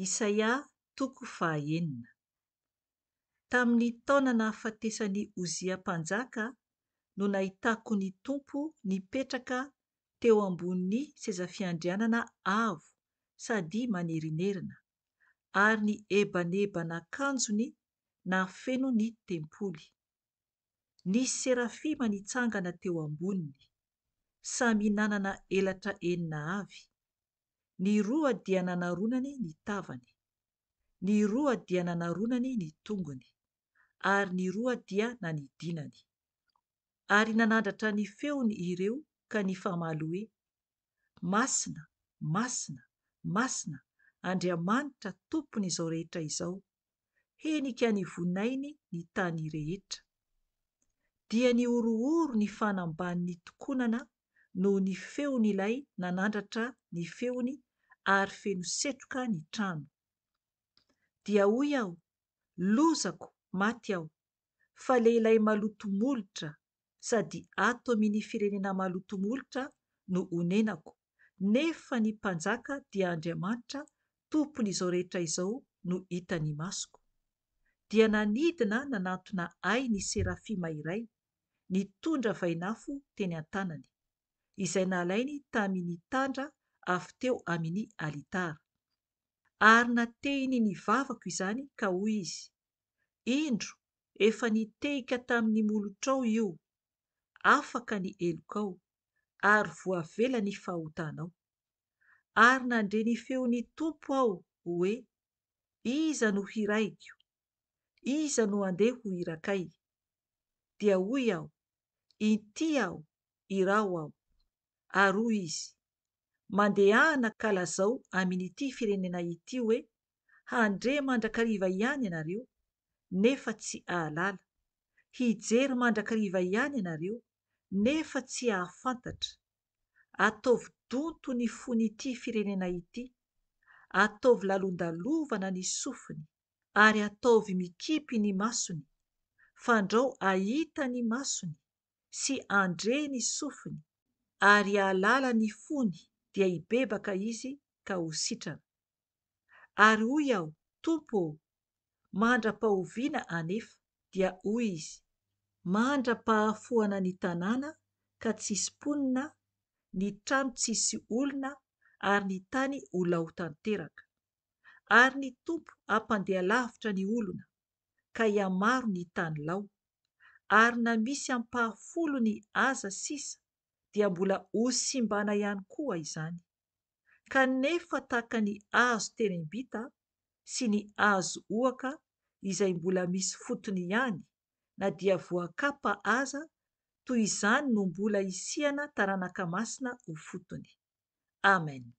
Isaia toko fahaenina. Tamin'ny taona nahafatesan'i Ozia mpanjaka no nahitako ny Tompo nipetraka teo ambonin'ny seza fiandrianana avo sady manerinerina, ary ny eban'eban'akanjony nahafeno ny tempoly. Nisy serafima nitsangana teo amboniny, samy nanana elatra enina avy. Ny roa dia nanaronany ny tavany, ny roa dia nanaronany ny tongony, ary ny roa dia nanidinany. Ary nanandratra ny feony ireo ka nifamaly hoe: Masina, masina, masina, Andriamanitra tompon'izao rehetra izao. Henika nivonainy ny tany rehetra. Dia niorohoro ny fanamban'ny tokonana noho ny feon'ilay nanandratra ny feony, ary feno setroka ny trano. Dia hoy aho, lozako, maty aho, fa lehilahy maloto molotra sady ato amin'ny firenena maloto molotra no honenako, nefa ny mpanjaka dia Andriamanitra tompon'izao rehetra izao no hitany masoko. Dia nanidina nanatona ahy ny serafima iray, nitondra vainafo teny an-tanany, izay nalainy tamin'ny tandra avy teo amin'ny alitara. Ary natehiny ny vavako izany ka hoy izy: Indro, efa nitehika tamin'ny molotrao io, afaka ny elokao, ary voavela ny fahotanao. Ary nandre ny feon'ny Tompo aho hoe: Iza no hiraiko? Iza no andeha ho irakay? Dia hoy aho: Inty aho, irao aho. Ary hoy izy: Mandehana ka lazao amin'ity firenena ity hoe: handre mandrakariva ihany ianareo, nefa tsy ahalala; hijery mandrakariva ihany ianareo, nefa tsy ahafantatra. Ataovy donto ny fon'ity firenena ity, ataovy lalondalovana ny sofiny, ary ataovy mikipy ny masony, fandrao ahita ny masony, sy andre ny sofiny, ary ahalala ny fony, dia hibebaka izy ka ho sitrana. Ary hoy aho, Tompo, mandra-pahoviana anefa. Dia hoy izy: mandra-pahafohana ny tanàna ka tsisy mponina, ny trano tsisy olona, ary ny tany ho lao tanteraka. Ary ny Tompo hampandeha lavitra ny olona, ka hiamaro ny tany lao. Ary na misy ampahafolo ny aza sisa, dia mbola ho simbana ihany koa izany. Kanefa tahaka ny hazo terembita sy ny hazo ohaka, izay mbola misy fotony ihany, na dia voakapa aza, toy izany no mbola hisihana taranaka masina ho fotony. Amen.